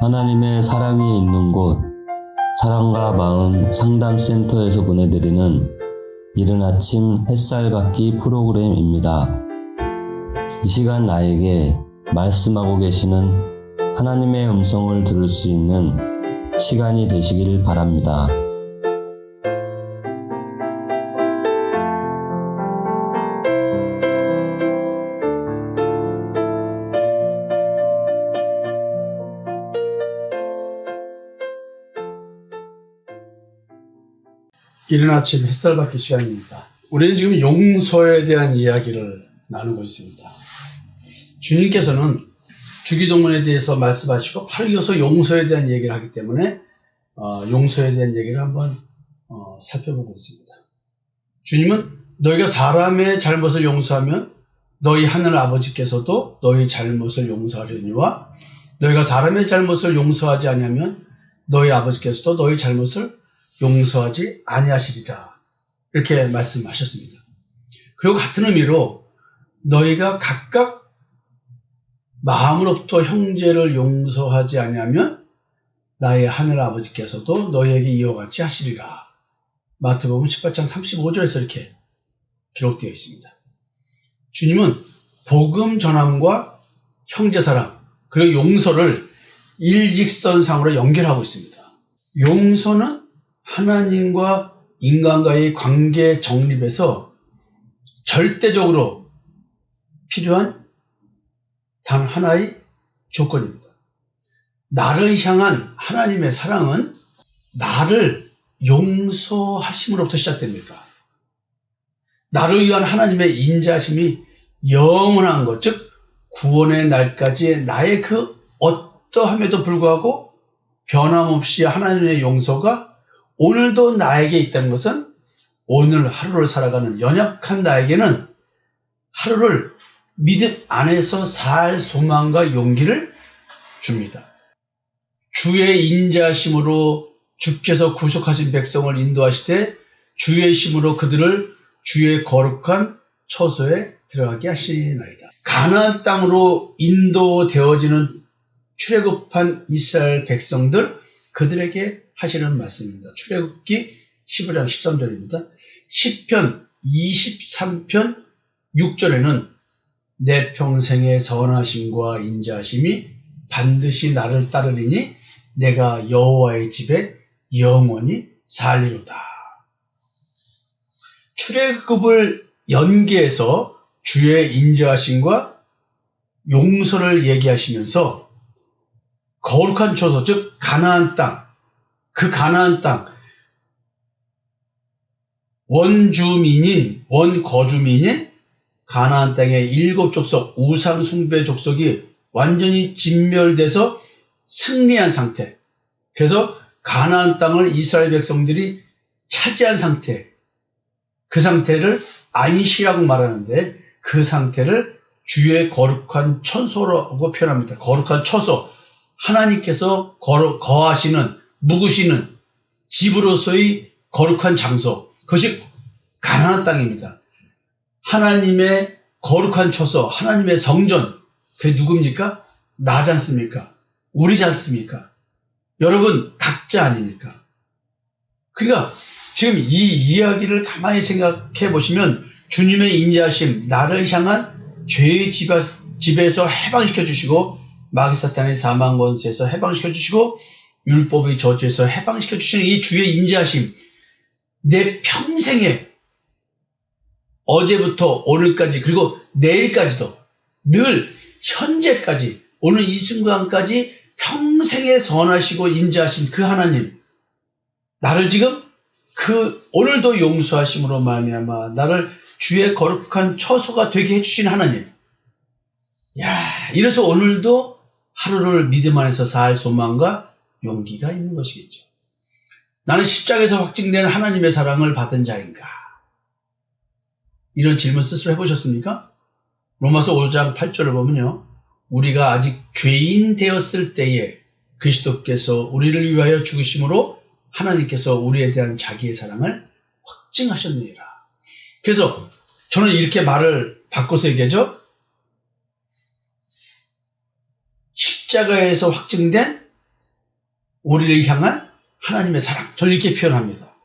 하나님의 사랑이 있는 곳, 사랑과 마음 상담센터에서 보내드리는 이른 아침 햇살 받기 프로그램입니다. 이 시간 나에게 말씀하고 계시는 하나님의 음성을 들을 수 있는 시간이 되시길 바랍니다. 이른 아침 햇살 받기 시간입니다. 우리는 지금 용서에 대한 이야기를 나누고 있습니다. 주님께서는 주기도문에 대해서 말씀하시고 바로 이어서 용서에 대한 얘기를 하기 때문에 용서에 대한 얘기를 한번 살펴보고 있습니다. 주님은 너희가 사람의 잘못을 용서하면 너희 하늘 아버지께서도 너희 잘못을 용서하려니와 너희가 사람의 잘못을 용서하지 아니하면 너희 아버지께서도 너희 잘못을 용서하지 아니하시리라. 이렇게 말씀하셨습니다. 그리고 같은 의미로 너희가 각각 마음으로부터 형제를 용서하지 아니하면 나의 하늘 아버지께서도 너희에게 이와 같이 하시리라. 마태복음 18장 35절에서 이렇게 기록되어 있습니다. 주님은 복음 전함과 형제사랑 그리고 용서를 일직선상으로 연결하고 있습니다. 용서는 하나님과 인간과의 관계 정립에서 절대적으로 필요한 단 하나의 조건입니다. 나를 향한 하나님의 사랑은 나를 용서하심으로부터 시작됩니다. 나를 위한 하나님의 인자하심이 영원한 것, 즉 구원의 날까지 나의 그 어떠함에도 불구하고 변함없이 하나님의 용서가 오늘도 나에게 있다는 것은 오늘 하루를 살아가는 연약한 나에게는 하루를 믿음 안에서 살 소망과 용기를 줍니다. 주의 인자심으로 주께서 구속하신 백성을 인도하시되 주의 힘으로 그들을 주의 거룩한 처소에 들어가게 하시나이다. 가나안 땅으로 인도되어지는 출애굽한 이스라엘 백성들 그들에게 하시는 말씀입니다. 출애굽기 15장 13절입니다. 시편 23편 6절에는 내 평생의 선하심과 인자하심이 반드시 나를 따르리니 내가 여호와의 집에 영원히 살리로다. 출애굽을 연계해서 주의 인자하심과 용서를 얘기하시면서 거룩한 처소, 즉 가나안 땅, 그 가나안 땅 원거주민인 가나안 땅의 7족속 우상 숭배 족속이 완전히 진멸돼서 승리한 상태. 그래서 가나안 땅을 이스라엘 백성들이 차지한 상태. 그 상태를 안시라고 말하는데 그 상태를 주의 거룩한 처소라고 표현합니다. 거룩한 처소. 하나님께서 거하시는 묵으시는 집으로서의 거룩한 장소, 그것이 가나안 땅입니다. 하나님의 거룩한 처소, 하나님의 성전, 그게 누굽니까? 나지 않습니까? 우리지 않습니까? 여러분 각자 아닙니까? 그러니까 지금 이 이야기를 가만히 생각해 보시면 주님의 인자하심, 나를 향한 죄의 집에서 해방시켜 주시고 마귀사탄의 사망 권세에서 해방시켜 주시고 율법의 저주에서 해방시켜 주시는 이 주의 인자하심, 내 평생에 어제부터 오늘까지 그리고 내일까지도 늘 현재까지 오늘 이 순간까지 평생에 선하시고 인자하신 그 하나님, 나를 지금 그 오늘도 용서하심으로 말미암아 나를 주의 거룩한 처소가 되게 해주신 하나님. 야, 이래서 오늘도 하루를 믿음 안에서 살 소망과 용기가 있는 것이겠죠. 나는 십자가에서 확증된 하나님의 사랑을 받은 자인가? 이런 질문 스스로 해보셨습니까? 로마서 5장 8절을 보면요. 우리가 아직 죄인 되었을 때에 그리스도께서 우리를 위하여 죽으심으로 하나님께서 우리에 대한 자기의 사랑을 확증하셨느니라. 그래서 저는 이렇게 말을 바꿔서 얘기하죠. 십자가에서 확증된 우리를 향한 하나님의 사랑. 저는 이렇게 표현합니다.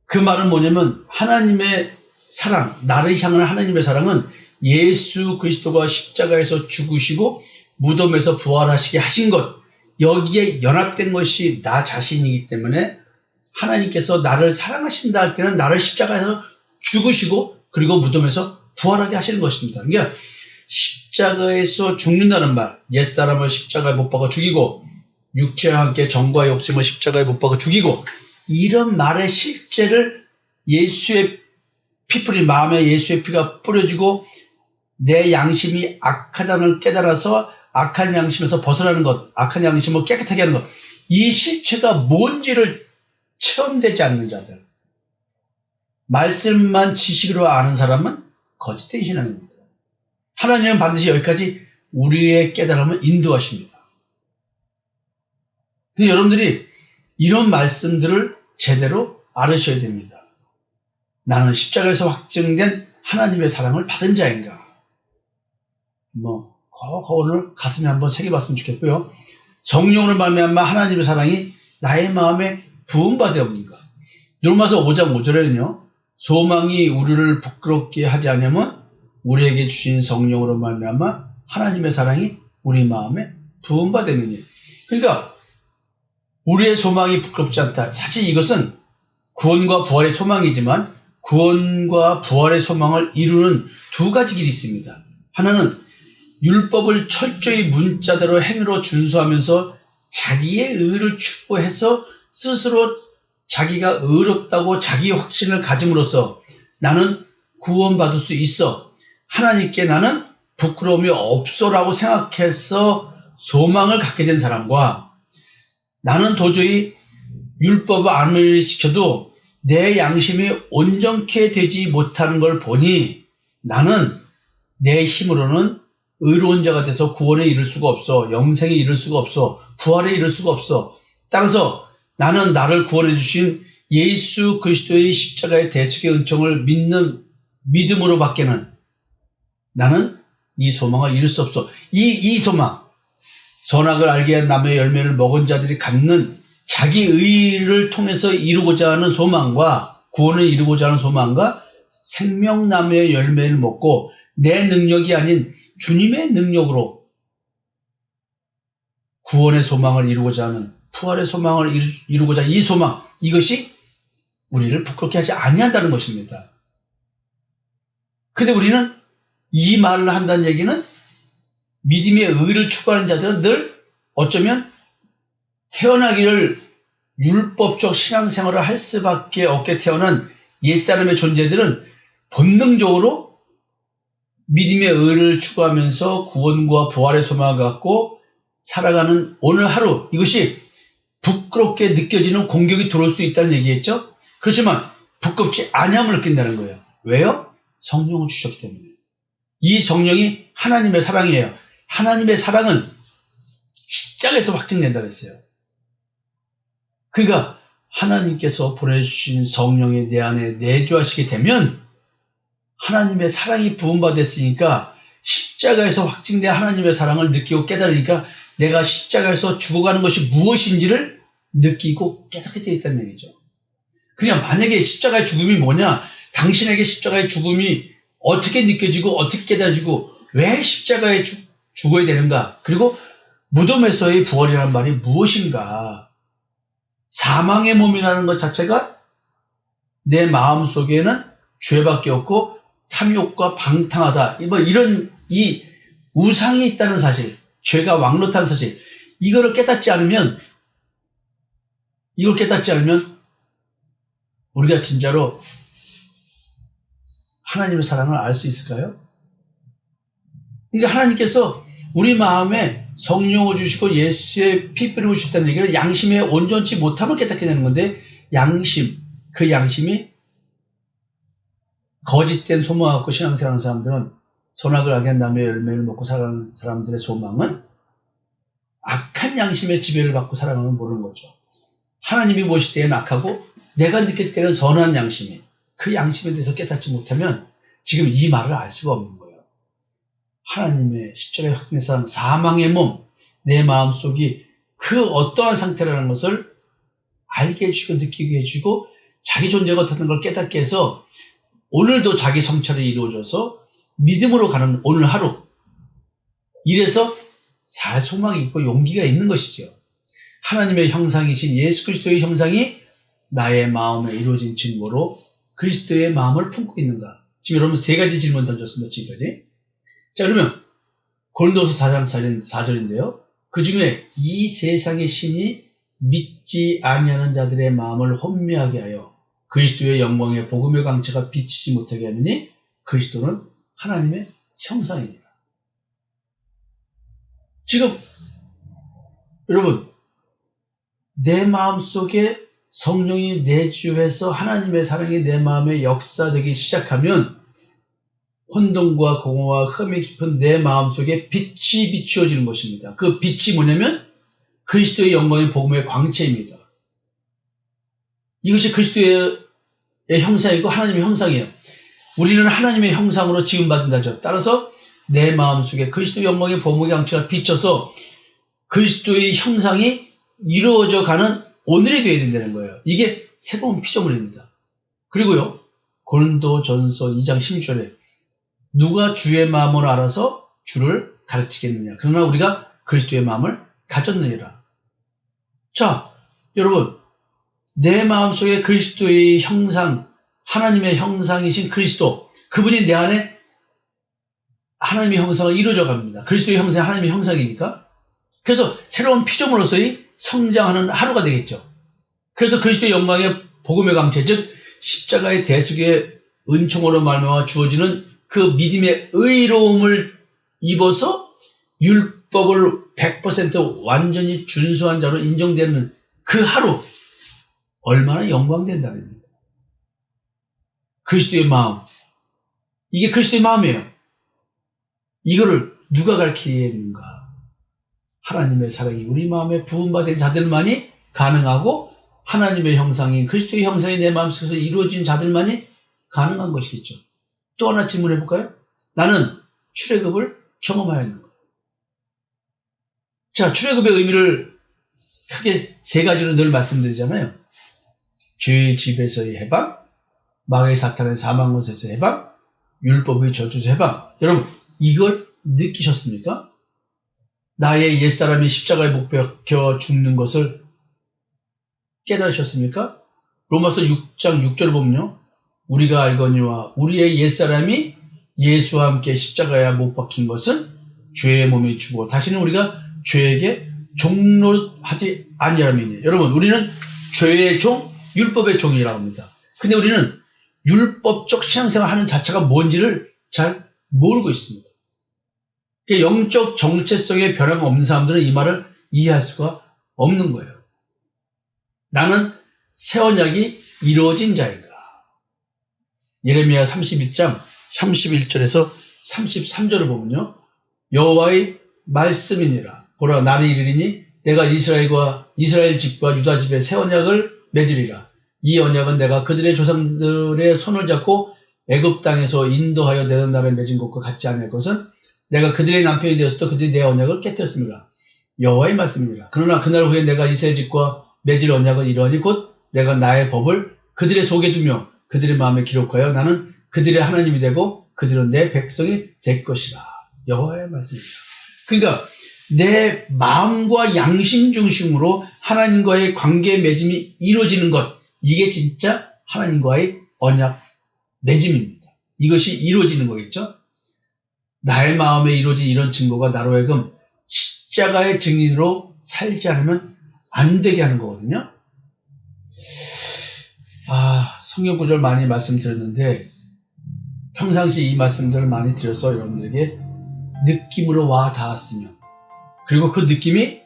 그 말은 뭐냐면 하나님의 사랑, 나를 향한 하나님의 사랑은 예수 그리스도가 십자가에서 죽으시고 무덤에서 부활하시게 하신 것, 여기에 연합된 것이 나 자신이기 때문에 하나님께서 나를 사랑하신다 할 때는 나를 십자가에서 죽으시고 그리고 무덤에서 부활하게 하시는 것입니다. 그러니까 십자가에서 죽는다는 말, 옛사람을 십자가에 못 박아 죽이고 육체와 함께 정과 욕심을 십자가에 못 박아 죽이고, 이런 말의 실제를 예수의 피뿌리, 마음에 예수의 피가 뿌려지고 내 양심이 악하다는 깨달아서 악한 양심에서 벗어나는 것, 악한 양심을 깨끗하게 하는 것, 이 실체가 뭔지를 체험되지 않는 자들, 말씀만 지식으로 아는 사람은 거짓된 신앙입니다. 하나님은 반드시 여기까지 우리의 깨달음을 인도하십니다. 근데 여러분들이 이런 말씀들을 제대로 알으셔야 됩니다. 나는 십자가에서 확증된 하나님의 사랑을 받은 자인가? 오늘 가슴에 한번 새겨봤으면 좋겠고요. 성령으로 말미암아 하나님의 사랑이 나의 마음에 부음받으옵니까? 로마서 5장 5절에는요. 소망이 우리를 부끄럽게 하지 않으면 우리에게 주신 성령으로 말미암아 하나님의 사랑이 우리 마음에 부음받으니. 그러니까 우리의 소망이 부끄럽지 않다. 사실 이것은 구원과 부활의 소망이지만 구원과 부활의 소망을 이루는 두 가지 길이 있습니다. 하나는 율법을 철저히 문자대로 행위로 준수하면서 자기의 의를 추구해서 스스로 자기가 의롭다고 자기 확신을 가짐으로써 나는 구원받을 수 있어, 하나님께 나는 부끄러움이 없어라고 생각해서 소망을 갖게 된 사람과, 나는 도저히 율법을 아무리 지켜도 내 양심이 온전케 되지 못하는 걸 보니 나는 내 힘으로는 의로운 자가 돼서 구원에 이를 수가 없어, 영생에 이를 수가 없어, 부활에 이를 수가 없어. 따라서 나는 나를 구원해 주신 예수 그리스도의 십자가의 대속의 은총을 믿는 믿음으로 밖에는 나는 이 소망을 이룰 수 없어. 이 소망, 선악을 알게 한 나무의 열매를 먹은 자들이 갖는 자기 의를 통해서 이루고자 하는 소망과 구원을 이루고자 하는 소망과 생명나무의 열매를 먹고 내 능력이 아닌 주님의 능력으로 구원의 소망을 이루고자 하는, 부활의 소망을 이루고자 하는 이 소망, 이것이 우리를 부끄럽게 하지 아니한다는 것입니다. 근데 우리는 이 말을 한다는 얘기는 믿음의 의를 추구하는 자들은 늘 어쩌면 태어나기를 율법적 신앙생활을 할 수밖에 없게 태어난 옛사람의 존재들은 본능적으로 믿음의 의를 추구하면서 구원과 부활의 소망을 갖고 살아가는 오늘 하루, 이것이 부끄럽게 느껴지는 공격이 들어올 수 있다는 얘기겠죠? 그렇지만 부끄럽지 아니함을 느낀다는 거예요. 왜요? 성령을 주셨기 때문에. 이 성령이 하나님의 사랑이에요. 하나님의 사랑은 십자가에서 확증된다고 했어요. 그러니까 하나님께서 보내주신 성령이 내 안에 내주하시게 되면 하나님의 사랑이 부음받았으니까 십자가에서 확증된 하나님의 사랑을 느끼고 깨달으니까 내가 십자가에서 죽어가는 것이 무엇인지를 느끼고 깨닫게 되어 있다는 얘기죠. 그냥 만약에 십자가의 죽음이 뭐냐, 당신에게 십자가의 죽음이 어떻게 느껴지고 어떻게 깨달아지고 왜 십자가에 죽어야 되는가, 그리고 무덤에서의 부활이라는 말이 무엇인가, 사망의 몸이라는 것 자체가 내 마음속에는 죄밖에 없고 탐욕과 방탕하다, 이런 이 우상이 있다는 사실, 죄가 왕노타는 사실, 이걸 깨닫지 않으면 우리가 진짜로 하나님의 사랑을 알 수 있을까요? 그러니까 하나님께서 우리 마음에 성령을 주시고 예수의 피 뿌리고 주셨다는 얘기는 양심에 온전치 못함을 깨닫게 되는 건데, 그 양심이 거짓된 소망을 갖고 신앙생활하는 사람들은, 선악을 알게 한 남의 열매를 먹고 살아가는 사람들의 소망은 악한 양심의 지배를 받고 살아가는 걸 모르는 거죠. 하나님이 보실 때는 악하고 내가 느낄 때는 선한 양심이, 그 양심에 대해서 깨닫지 못하면 지금 이 말을 알 수가 없는 거예요. 하나님의 십자가의 확증의 사랑, 사망의 몸, 내 마음속이 그 어떠한 상태라는 것을 알게 해주고 느끼게 해주고 자기 존재가 어떻다는 걸 깨닫게 해서 오늘도 자기 성찰이 이루어져서 믿음으로 가는 오늘 하루, 이래서 살 소망이 있고 용기가 있는 것이죠. 하나님의 형상이신 예수 그리스도의 형상이 나의 마음에 이루어진 증거로 그리스도의 마음을 품고 있는가? 지금 여러분 세 가지 질문 던졌습니다. 지금까지. 자, 그러면 고린도서 4장 4절인데요. 그 중에 이 세상의 신이 믿지 아니하는 자들의 마음을 혼미하게 하여 그리스도의 영광의 복음의 광채가 비치지 못하게 하느니 그리스도는 하나님의 형상입니다. 지금 여러분 내 마음속에 성령이 내주해서 하나님의 사랑이 내 마음에 역사되기 시작하면 혼돈과 공허와 흠이 깊은 내 마음속에 빛이 비추어지는 것입니다. 그 빛이 뭐냐면 그리스도의 영광의 복음의 광채입니다. 이것이 그리스도의 형상이고 하나님의 형상이에요. 우리는 하나님의 형상으로 지음받는다죠. 따라서 내 마음속에 그리스도의 영광의 복음의 광채가 비쳐서 그리스도의 형상이 이루어져 가는 오늘이 되어야 된다는 거예요. 이게 새로운 피조물입니다. 그리고요, 고린도전서 2장 16절에 누가 주의 마음을 알아서 주를 가르치겠느냐. 그러나 우리가 그리스도의 마음을 가졌느니라. 자, 여러분, 내 마음속에 그리스도의 형상, 하나님의 형상이신 그리스도, 그분이 내 안에 하나님의 형상을 이루어져 갑니다. 그리스도의 형상이 하나님의 형상이니까. 그래서 새로운 피조물로서의 성장하는 하루가 되겠죠. 그래서 그리스도의 영광의 복음의 광채, 즉 십자가의 대속의 은총으로 말미암아 주어지는 그 믿음의 의로움을 입어서 율법을 100% 완전히 준수한 자로 인정되는 그 하루, 얼마나 영광된다는 겁니다. 그리스도의 마음, 이게 그리스도의 마음이에요. 이거를 누가 가르치는가? 하나님의 사랑이 우리 마음에 부음받은 자들만이 가능하고 하나님의 형상인 그리스도의 형상이 내 마음속에서 이루어진 자들만이 가능한 것이겠죠. 또 하나 질문해 볼까요? 나는 출애굽을 경험하여 있는 거예요. 자, 출애굽의 의미를 크게 세 가지로 늘 말씀드리잖아요. 죄의 집에서의 해방, 마귀의 사탄의 사망권세에서 해방, 율법의 저주에서 해방. 여러분, 이걸 느끼셨습니까? 나의 옛사람이 십자가에 못 박혀 죽는 것을 깨달으셨습니까? 로마서 6장 6절을 보면요. 우리가 알거니와 우리의 옛사람이 예수와 함께 십자가에 못 박힌 것은 죄의 몸이 죽고 다시는 우리가 죄에게 종노하지 아니하리니. 여러분, 우리는 죄의 종, 율법의 종이라고 합니다. 근데 우리는 율법적 신앙생활 하는 자체가 뭔지를 잘 모르고 있습니다. 영적 정체성의 변화가 없는 사람들은 이 말을 이해할 수가 없는 거예요. 나는 새 언약이 이루어진 자인가? 예레미야 31장 31절에서 33절을 보면요. 여호와의 말씀이니라. 보라, 나는 이르리니 내가 이스라엘 집과 유다 집에 새 언약을 맺으리라. 이 언약은 내가 그들의 조상들의 손을 잡고 애굽 땅에서 인도하여 내던 날에 맺은 것과 같지 않을 것은 내가 그들의 남편이 되었을 때 그들이 내 언약을 깨뜨렸습니다. 여호와의 말씀입니다. 그러나 그날 후에 내가 이스라엘 집과 맺을 언약은 이러하니 곧 내가 나의 법을 그들의 속에 두며 그들의 마음에 기록하여 나는 그들의 하나님이 되고 그들은 내 백성이 될 것이라. 여호와의 말씀입니다. 그러니까 내 마음과 양심 중심으로 하나님과의 관계 맺음이 이루어지는 것, 이게 진짜 하나님과의 언약 맺음입니다. 이것이 이루어지는 거겠죠. 나의 마음에 이루어진 이런 증거가 나로 하여금 십자가의 증인으로 살지 않으면 안 되게 하는 거거든요. 성경 구절 많이 말씀드렸는데 평상시 이 말씀들을 많이 드려서 여러분들에게 느낌으로 와 닿았으면, 그리고 그 느낌이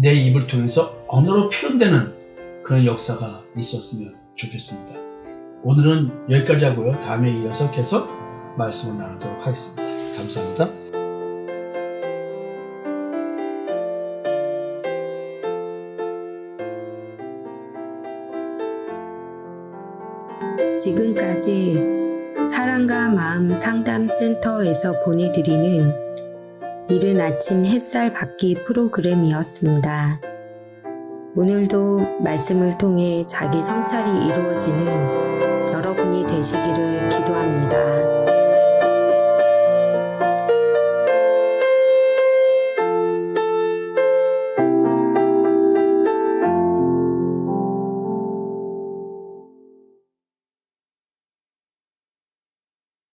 내 입을 통해서 언어로 표현되는 그런 역사가 있었으면 좋겠습니다. 오늘은 여기까지 하고요. 다음에 이어서 계속 말씀을 나누도록 하겠습니다. 감사합니다. 지금까지 사랑과 마음 상담센터에서 보내드리는 이른 아침 햇살 받기 프로그램이었습니다. 오늘도 말씀을 통해 자기 성찰이 이루어지는 여러분이 되시기를 기도합니다.